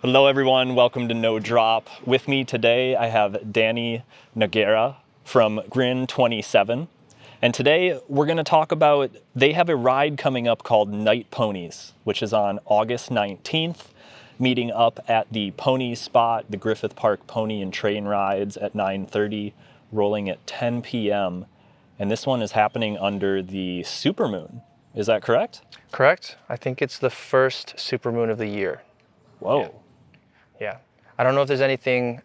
Hello everyone, welcome to No Drop. With me today I have Dani Noguera from Grin27. And today we're going to talk about, they have a ride coming up called Night Ponies, which is on August 19th, meeting up at the Ponies spot, the Griffith Park Pony and Train Rides at 9:30, rolling at 10 p.m. And this one is happening under the supermoon. Is that correct? Correct. I think it's the first supermoon of the year. Whoa. Yeah. I don't know if there's anything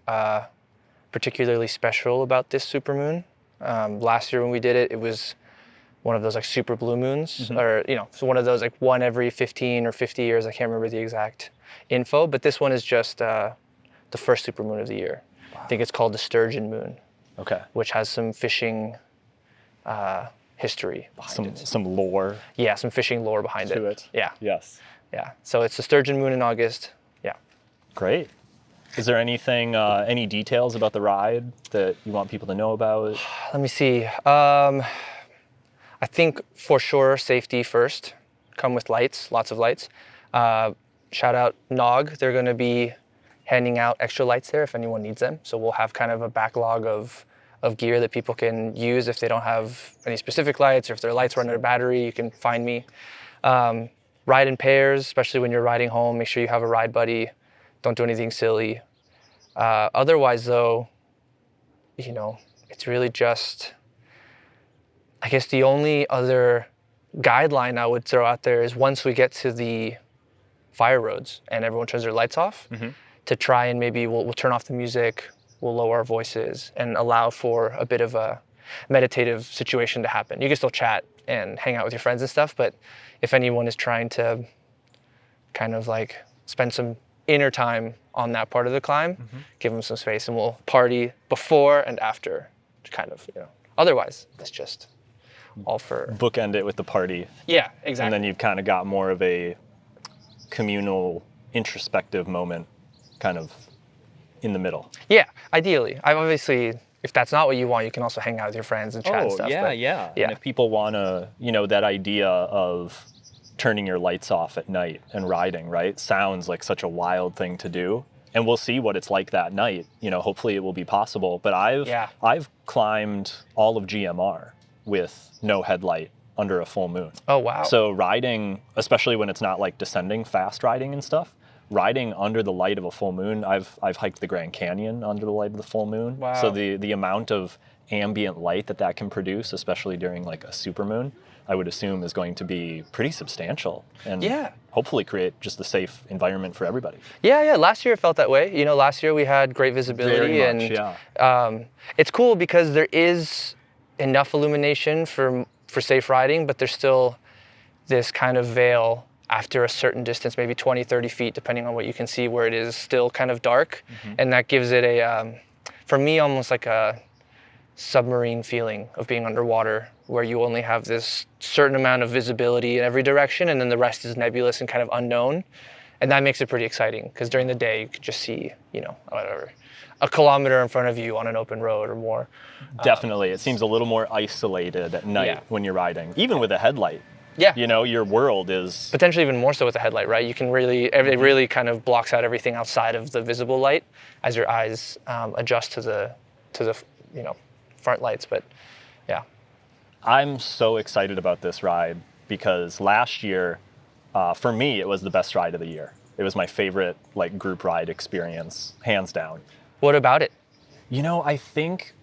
particularly special about this supermoon. Last year when we did it, it was one of those like super blue moons, or so one of those like one every 15 or 50 years. I can't remember the exact info, but this one is just the first supermoon of the year. Wow. I think it's called the Sturgeon Moon. Okay. Which has some fishing history behind it. Some lore. Yeah, some fishing lore behind it. Yeah. Yes. Yeah. So it's the Sturgeon Moon in August. Yeah. Great. Is there anything, any details about the ride that you want people to know about? Let me see. I think for sure safety first. Come with lights, lots of lights. Shout out Nog. They're going to be handing out extra lights there if anyone needs them. So we'll have kind of a backlog of gear that people can use if they don't have any specific lights, or if their lights run out of battery, you can find me. Ride in pairs, especially when you're riding home. Make sure you have a ride buddy. Don't do anything silly. Otherwise, though, it's really just, I guess the only other guideline I would throw out there is once we get to the fire roads and everyone turns their lights off, to try and maybe we'll turn off the music, we'll lower our voices and allow for a bit of a meditative situation to happen. You can still chat and hang out with your friends and stuff, but if anyone is trying to kind of like spend some inner time on that part of the climb, give them some space, and we'll party before and after, kind of, Otherwise, it's just all for... Bookend it with the party. Yeah, exactly. And then you've kind of got more of a communal, introspective moment kind of in the middle. Yeah, ideally. I obviously, if that's not what you want, you can also hang out with your friends and chat and stuff. Yeah. And if people want to, that idea of turning your lights off at night and riding, right? Sounds like such a wild thing to do. And we'll see what it's like that night. Hopefully it will be possible. But I've climbed all of GMR with no headlight under a full moon. Oh, wow. So riding, especially when it's not like descending fast riding and stuff, riding under the light of a full moon, I've hiked the Grand Canyon under the light of the full moon. Wow. So the amount of ambient light that can produce, especially during like a supermoon, I would assume is going to be pretty substantial and hopefully create just a safe environment for everybody. Yeah. Last year it felt that way. Last year we had great visibility. Very much, it's cool because there is enough illumination for safe riding, but there's still this kind of veil after a certain distance, maybe 20, 30 feet, depending on what you can see, where it is still kind of dark. And that gives it for me, almost like a submarine feeling of being underwater, where you only have this certain amount of visibility in every direction, and then the rest is nebulous and kind of unknown. And that makes it pretty exciting, because during the day you could just see, whatever, a kilometer in front of you on an open road or more. Definitely. It seems a little more isolated at night when you're riding, even with a headlight. Yeah. Your world is... Potentially even more so with a headlight, right? You can really, it really kind of blocks out everything outside of the visible light as your eyes adjust to the front lights, but yeah. I'm so excited about this ride because last year, for me, it was the best ride of the year. It was my favorite group ride experience, hands down. What about it? I think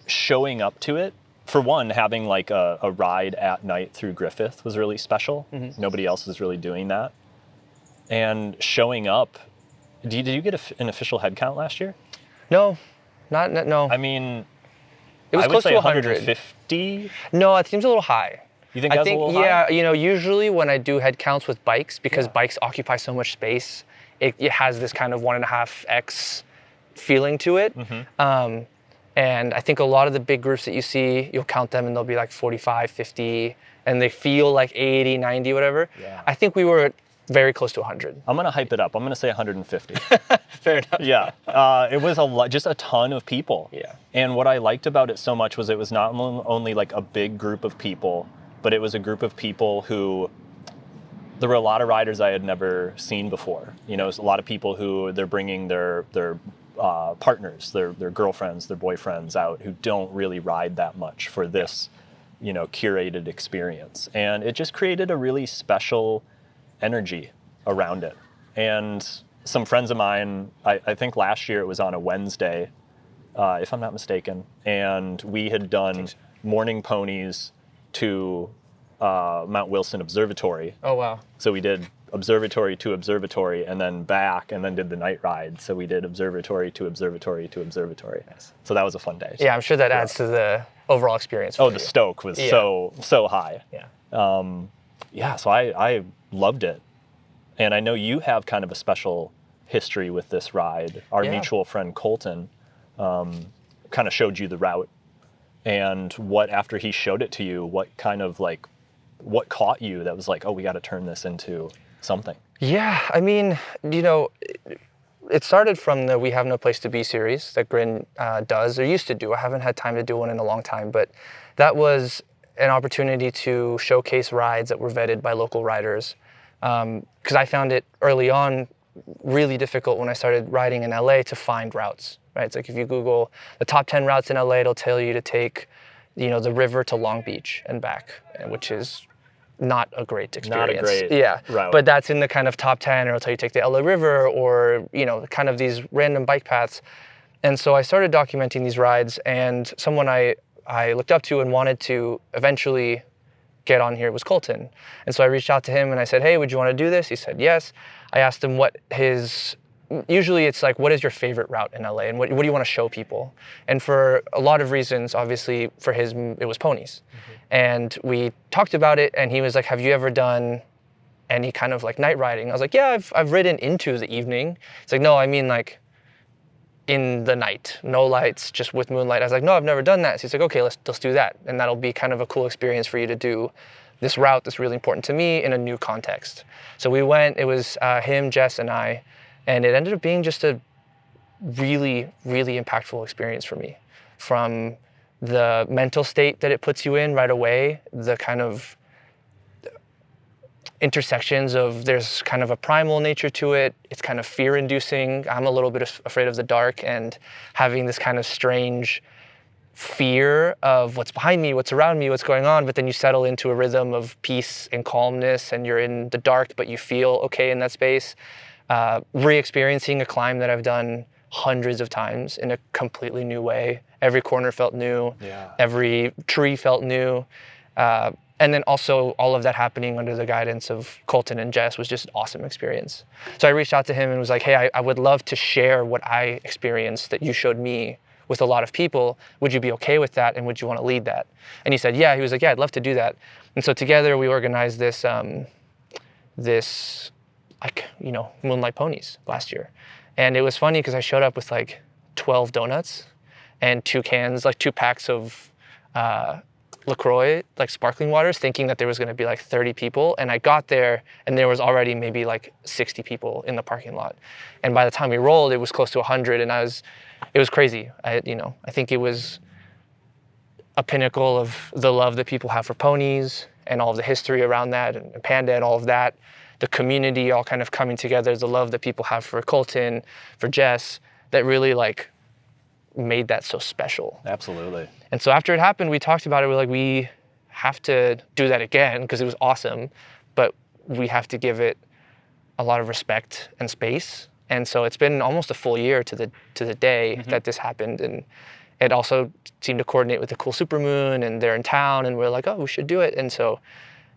showing up to it, for one, having a ride at night through Griffith was really special. Nobody else is really doing that. And showing up, did you get an official head count last year? No. I mean, it was I would close say to 100. 150. No, it seems a little high. You think that's a little high? Yeah, usually when I do head counts with bikes, because bikes occupy so much space, it has this kind of 1.5x feeling to it. And I think a lot of the big groups that you see, you'll count them and they'll be like 45, 50, and they feel like 80, 90, whatever. Yeah. I think we were very close to 100. I'm going to hype it up. I'm going to say 150. Fair enough. Yeah. It was just a ton of people. Yeah. And what I liked about it so much was it was not only like a big group of people, but it was a group of people who there were a lot of riders I had never seen before. You know, it's a lot of people who they're bringing their partners, their girlfriends, their boyfriends out who don't really ride that much for this, you know, curated experience. And it just created a really special energy around it. And some friends of mine, I think last year it was on a Wednesday, if I'm not mistaken, and we had done morning ponies to Mount Wilson Observatory. Oh, wow. So we did observatory to observatory and then back and then did the night ride. So we did observatory to observatory to observatory. Nice. So that was a fun day. Yeah, I'm sure that adds to the overall experience. Oh, the stoke was so high. Yeah. So I loved it. And I know you have kind of a special history with this ride. Our mutual friend Colton kind of showed you the route. And what, after he showed it to you, what kind of like, what caught you that was like, oh, we got to turn this into something? Yeah, I mean, you know, it started from the We Have No Place to Be series that Grin does, or used to do. I haven't had time to do one in a long time, but that was an opportunity to showcase rides that were vetted by local riders. Because I found it early on really difficult when I started riding in LA to find routes, right? It's like if you Google the top 10 routes in LA, it'll tell you to take, you know, the river to Long Beach and back, which is not a great experience. Not a great route. But that's in the kind of top 10, or it'll tell you to take the LA River, or, you know, kind of these random bike paths. And so I started documenting these rides, and someone I looked up to and wanted to eventually get on here was Colton. And so I reached out to him and I said, hey, would you want to do this? He said yes. I asked him what his, usually it's like, what is your favorite route in LA, and what do you want to show people? And for a lot of reasons, obviously for his, it was Ponies. And we talked about it, and he was like, have you ever done any kind of like night riding? I was like, yeah, I've ridden into the evening. It's like, no, I mean like in the night, no lights, just with moonlight. I was like, no, I've never done that. So he's like, okay, let's do that. And that'll be kind of a cool experience for you to do this route that's really important to me in a new context. So we went, it was him, Jess, and I, and it ended up being just a really, really impactful experience for me. From the mental state that it puts you in right away, the kind of intersections of, there's kind of a primal nature to it. It's kind of fear-inducing. I'm a little bit afraid of the dark, and having this kind of strange fear of what's behind me, what's around me, what's going on, but then you settle into a rhythm of peace and calmness, and you're in the dark, but you feel okay in that space. Re-experiencing a climb that I've done hundreds of times in a completely new way. Every corner felt new. Every tree felt new. And then also all of that happening under the guidance of Colton and Jess was just an awesome experience. So I reached out to him and was like, hey, I would love to share what I experienced that you showed me with a lot of people. Would you be okay with that, and would you want to lead that? And he said, yeah. He was like, yeah, I'd love to do that. And so together we organized this, like, you know, Moonlight Ponies last year. And it was funny because I showed up with like 12 donuts and 2 packs of LaCroix, like sparkling waters, thinking that there was going to be like 30 people. And I got there and there was already maybe like 60 people in the parking lot. And by the time we rolled, it was close to 100, and it was crazy. I think it was a pinnacle of the love that people have for ponies and all of the history around that, and Panda and all of that. The community all kind of coming together, the love that people have for Colton, for Jess, that really like made that so special. Absolutely. And so after it happened, we talked about it. We're like, we have to do that again because it was awesome, but we have to give it a lot of respect and space. And so it's been almost a full year to the day that this happened. And it also seemed to coordinate with the cool supermoon, and they're in town, and we're like, oh, we should do it. And so,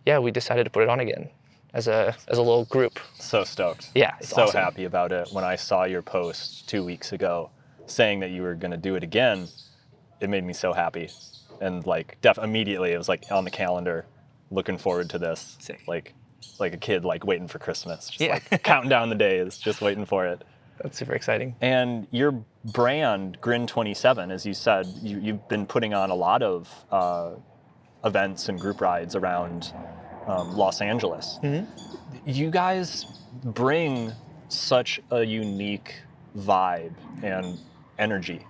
yeah, we decided to put it on again as a little group. So stoked. Yeah, it's so awesome. Happy about it. When I saw your post 2 weeks ago saying that you were going to do it again, it made me so happy. And like immediately it was like on the calendar, looking forward to this. Sick. Like a kid like waiting for Christmas, just like counting down the days, just waiting for it. That's super exciting. And your brand, Grin27, as you said, you've been putting on a lot of events and group rides around Los Angeles. You guys bring such a unique vibe and energy.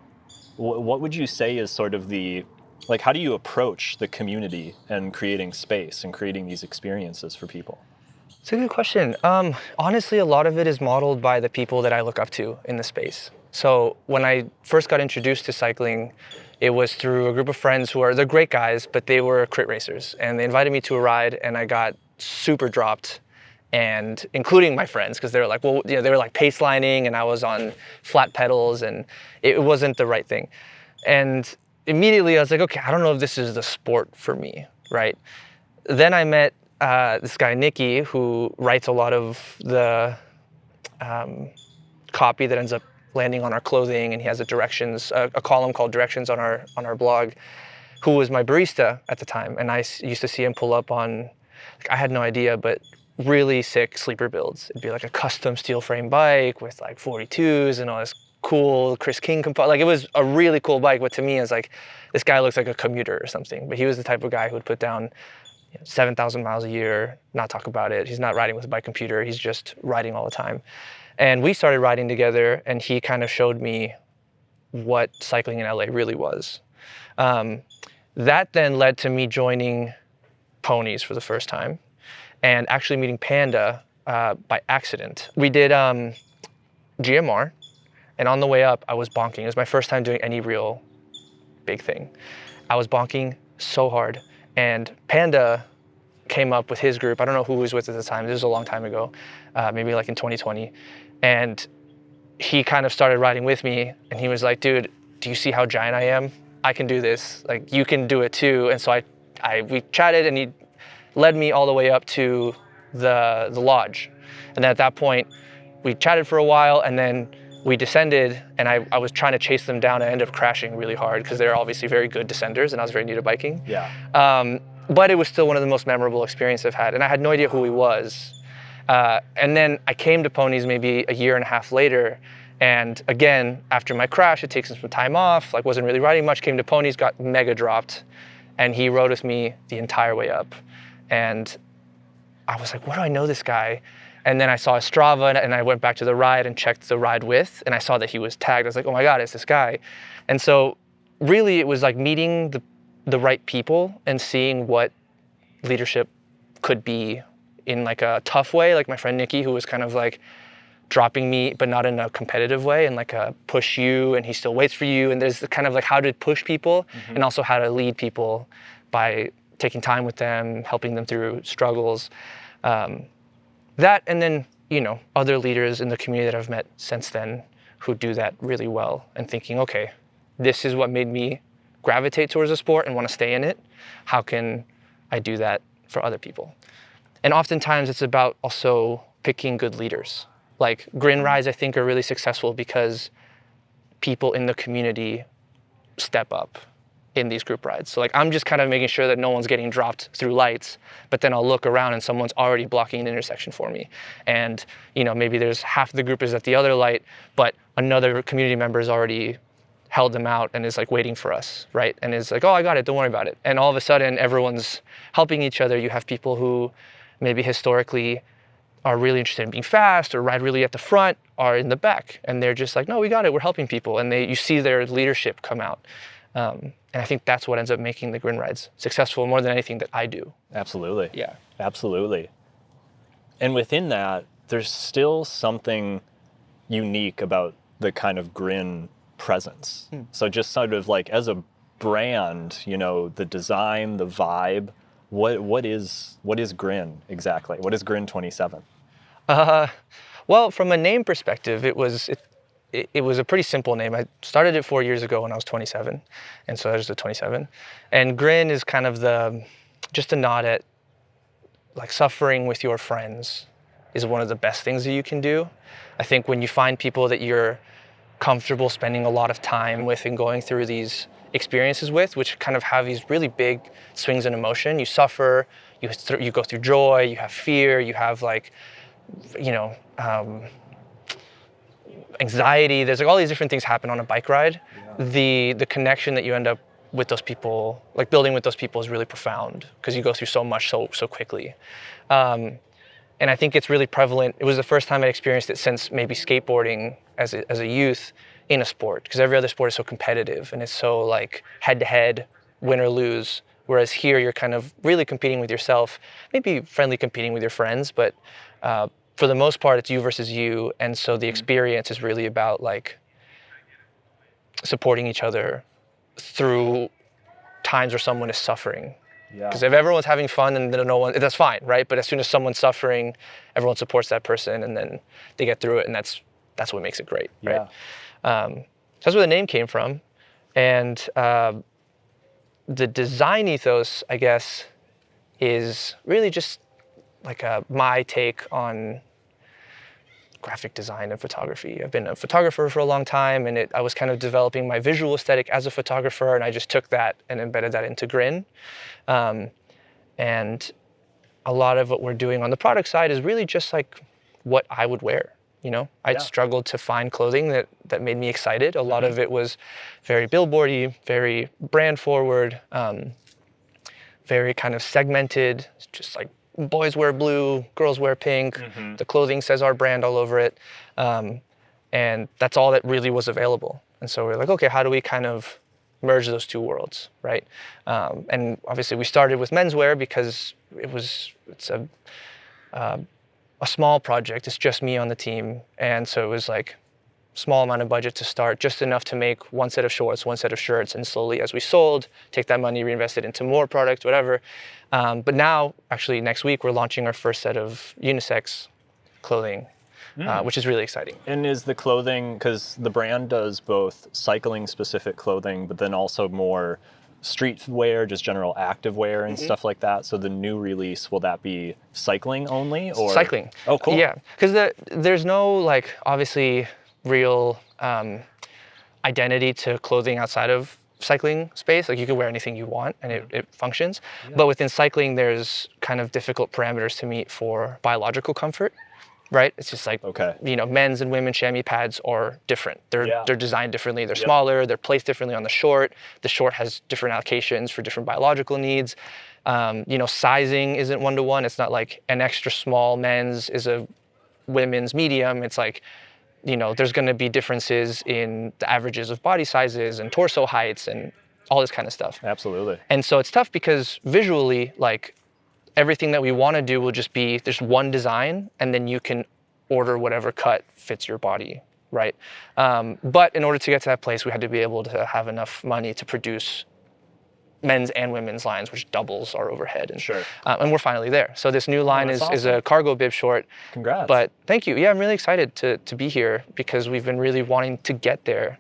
What would you say is sort of how do you approach the community and creating space and creating these experiences for people? It's a good question. Honestly, a lot of it is modeled by the people that I look up to in the space. So when I first got introduced to cycling, it was through a group of friends they're great guys, but they were crit racers. And they invited me to a ride and I got super dropped, and including my friends, because they were like, well, they were like pace lining and I was on flat pedals and it wasn't the right thing. And immediately I was like, okay, I don't know if this is the sport for me, right? Then I met this guy, Nikki, who writes a lot of the copy that ends up landing on our clothing, and he has a column called Directions on our blog, who was my barista at the time. And I used to see him pull up on, I had no idea, but really sick sleeper builds. It'd be like a custom steel frame bike with like 42s and all this cool Chris King like it was a really cool bike, but to me it's like, this guy looks like a commuter or something. But he was the type of guy who would put down 7,000 miles a year, not talk about it. He's not riding with a bike computer, he's just riding all the time. And we started riding together, and he kind of showed me what cycling in LA really was. That then led to me joining Ponies for the first time, and actually meeting Panda by accident. We did GMR, and on the way up, I was bonking. It was my first time doing any real big thing. I was bonking so hard, and Panda came up with his group. I don't know who he was with at the time. This was a long time ago, maybe like in 2020. And he kind of started riding with me, and he was like, dude, do you see how giant I am? I can do this. Like, you can do it too. And so we chatted, and he led me all the way up to the lodge. And then at that point, we chatted for a while, and then we descended, and I was trying to chase them down. I ended up crashing really hard because they're obviously very good descenders, and I was very new to biking. Yeah. But it was still one of the most memorable experiences I've had, and I had no idea who he was. And then I came to Ponies maybe a year and a half later, and again, after my crash, it takes some time off, like wasn't really riding much, came to Ponies, got mega dropped, and he rode with me the entire way up. And I was like, where do I know this guy? And then I saw his Strava, and I went back to the ride and checked the ride with, and I saw that he was tagged. I was like, oh my God, it's this guy. And so really it was like meeting the right people and seeing what leadership could be in like a tough way. Like my friend Nikki, who was kind of like dropping me, but not in a competitive way, and like a push you, and he still waits for you. And there's the kind of like how to push people, and also how to lead people by taking time with them, helping them through struggles. That, and then, other leaders in the community that I've met since then who do that really well, and thinking, okay, this is what made me gravitate towards the sport and want to stay in it. How can I do that for other people? And oftentimes it's about also picking good leaders. Like Grin rides, I think, are really successful because people in the community step up in these group rides. So like I'm just kind of making sure that no one's getting dropped through lights, but then I'll look around and someone's already blocking an intersection for me. And maybe there's half the group is at the other light, but another community member has already held them out and is like waiting for us, right? And is like, oh, I got it, don't worry about it. And all of a sudden everyone's helping each other. You have people who maybe historically are really interested in being fast or ride really at the front, are in the back, and they're just like, no, we got it, we're helping people. And you see their leadership come out. And I think that's what ends up making the Grin rides successful more than anything that I do. Absolutely. Yeah. Absolutely. And within that, there's still something unique about the kind of Grin presence. So just sort of like as a brand, the design, the vibe, what is Grin exactly? What is Grin27? Well, from a name perspective, it was a pretty simple name. I started it 4 years ago when I was 27, and so there's the 27. And Grin is kind of just a nod at like suffering with your friends is one of the best things that you can do. I think when you find people that you're comfortable spending a lot of time with and going through these experiences with, which kind of have these really big swings in emotion. You suffer, you go through joy, you have fear, you have like, anxiety. There's like all these different things happen on a bike ride. Yeah. The connection that you end up with those people, like building with those people, is really profound because you go through so much so quickly. And I think it's really prevalent. It was the first time I experienced it since maybe skateboarding as a youth in a sport, because every other sport is so competitive and it's so like head to head, win or lose, Whereas here, you're kind of really competing with yourself, maybe friendly competing with your friends, but for the most part, it's you versus you. And so the experience is really about like supporting each other through times where someone is suffering. Because if everyone's having fun and then no one, that's fine, right? But as soon as someone's suffering, everyone supports that person and then they get through it, and that's what makes it great, right? So that's where the name came from. And the design ethos, I guess, is really just like my take on graphic design and photography. I've been a photographer for a long time, and I was kind of developing my visual aesthetic as a photographer, and I just took that and embedded that into Grin. And a lot of what we're doing on the product side is really just like what I would wear. You know, I'd struggled to find clothing that made me excited. A lot of it was very billboardy, very brand forward, very kind of segmented, just like boys wear blue, girls wear pink. The clothing says our brand all over it. And that's all that really was available. And so we're like, okay, how do we kind of merge those two worlds, right? And obviously we started with menswear because it's a small project. It's just me on the team. And so it was like small amount of budget to start, just enough to make one set of shorts, one set of shirts, and slowly as we sold, take that money, reinvest it into more product, whatever. But now, actually next week, we're launching our first set of unisex clothing, which is really exciting. And is the clothing, because the brand does both cycling specific clothing, but then also more street wear, just general active wear and stuff like that. So the new release, will that be cycling only or? Cycling. Oh, cool. Yeah, because there's no like obviously real identity to clothing outside of cycling space. Like you can wear anything you want and it functions. But within cycling, there's kind of difficult parameters to meet for biological comfort. Right? It's just like, you know, men's and women's chamois pads are different. They're designed differently. They're smaller. They're placed differently on the short. The short has different allocations for different biological needs. You know, sizing isn't one-to-one. It's not like an extra small men's is a women's medium. It's like, you know, there's going to be differences in the averages of body sizes and torso heights and all this kind of stuff. Absolutely. And so it's tough because visually, like, everything that we want to do will just be, there's one design, and then you can order whatever cut fits your body, right? But in order to get to that place, we had to be able to have enough money to produce men's and women's lines, which doubles our overhead. And, and we're finally there. So this new line is a cargo bib short. Congrats. But thank you. Yeah, I'm really excited to be here because we've been really wanting to get there.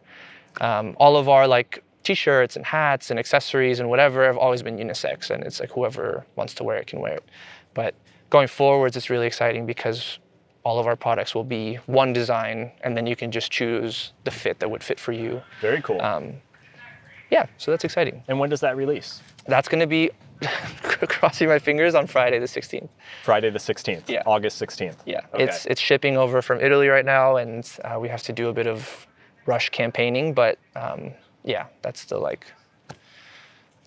All of our like t-shirts and hats and accessories and whatever have always been unisex, and it's like whoever wants to wear it can wear it. But going forwards, it's really exciting because all of our products will be one design, and then you can just choose the fit that would fit for you. Very cool. Yeah, so that's exciting. And when does that release? That's going to be, crossing my fingers, on Friday the 16th. Friday the 16th. Yeah. August 16th. Yeah. Okay. It's shipping over from Italy right now, and we have to do a bit of rush campaigning, but yeah, that's the like,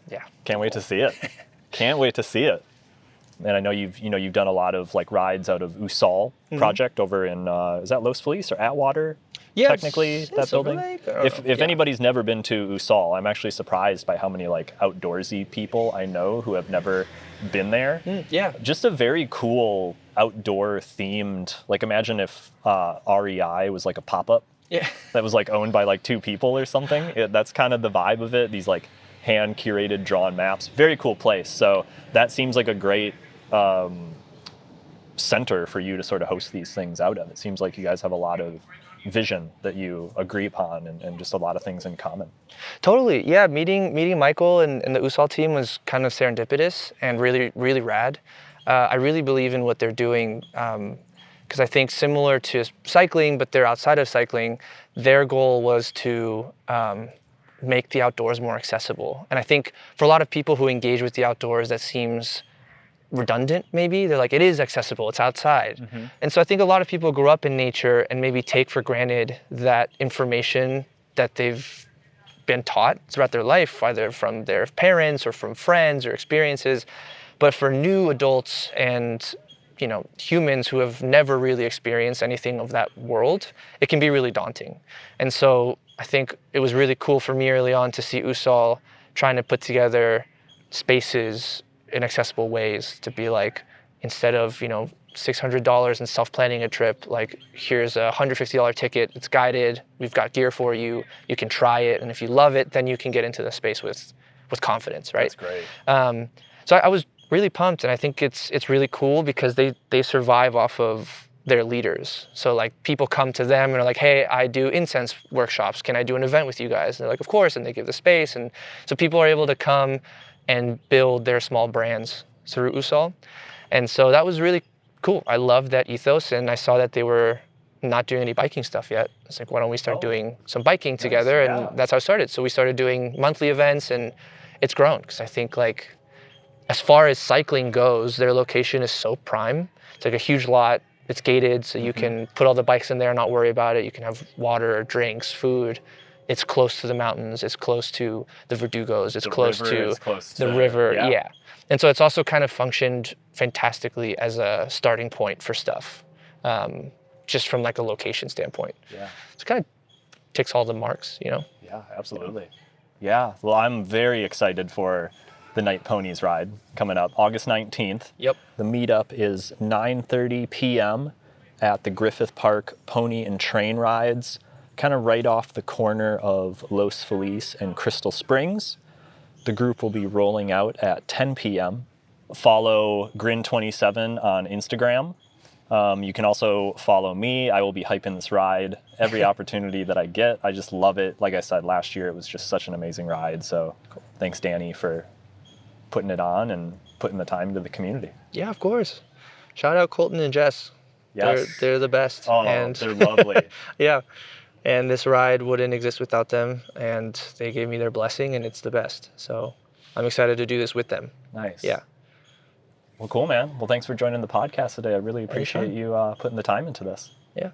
yeah. Can't wait to see it. Can't wait to see it. And I know you've done a lot of like rides out of Usal project over in is that Los Feliz or Atwater? Yeah, technically that building. If anybody's never been to Usal, I'm actually surprised by how many like outdoorsy people I know who have never been there. Yeah, just a very cool outdoor themed. Like imagine if REI was like a pop-up. Yeah, that was like owned by like two people or something. That's kind of the vibe of it. These like hand curated drawn maps. Very cool place. So that seems like a great center for you to sort of host these things out of. It seems like you guys have a lot of vision that you agree upon and just a lot of things in common. Totally. Yeah, meeting Michael and the Usal team was kind of serendipitous and really, really rad. I really believe in what they're doing because I think similar to cycling, but they're outside of cycling, their goal was to make the outdoors more accessible. And I think for a lot of people who engage with the outdoors, that seems redundant maybe. They're like, it is accessible, it's outside. And so I think a lot of people grow up in nature and maybe take for granted that information that they've been taught throughout their life, either from their parents or from friends or experiences. But for new adults and humans who have never really experienced anything of that world, it can be really daunting. And so I think it was really cool for me early on to see Usal trying to put together spaces in accessible ways to be like, instead of, $600 in self-planning a trip, like here's a $150 ticket, it's guided, we've got gear for you, you can try it, and if you love it, then you can get into the space with confidence, right? That's great. So I was really pumped, and I think it's really cool because they survive off of their leaders. So like people come to them and are like, hey, I do incense workshops, can I do an event with you guys? And they're like, of course, and they give the space, and so people are able to come and build their small brands through Usal. And so that was really cool. I loved that ethos, and I saw that they were not doing any biking stuff yet. It's like, why don't we start doing some biking together? And that's how it started. So we started doing monthly events, and it's grown because I think like as far as cycling goes, their location is so prime. It's like a huge lot. It's gated, so you can put all the bikes in there and not worry about it. You can have water, drinks, food. It's close to the mountains. It's close to the Verdugos. It's close to the river. Yeah. And so it's also kind of functioned fantastically as a starting point for stuff, just from like a location standpoint. Yeah. So it kind of ticks all the marks, Yeah, absolutely. Yeah. Well, I'm very excited for the Night Ponies ride coming up August 19th. Yep. The meetup is 9:30 p.m. at the Griffith Park Pony and Train Rides, kind of right off the corner of Los Feliz and Crystal Springs. The group will be rolling out at 10 p.m. Follow Grin27 on Instagram. You can also follow me. I will be hyping this ride every opportunity that I get. I just love it. Like I said, last year it was just such an amazing ride. So thanks, Dani, for putting it on and putting the time into the community. Yeah, of course. Shout out Colton and Jess. Yes. They're the best. Oh, and they're lovely. Yeah. And this ride wouldn't exist without them, and they gave me their blessing, and it's the best. So I'm excited to do this with them. Nice. Yeah. Well, cool, man. Well, thanks for joining the podcast today. I really appreciate you putting the time into this. Yeah.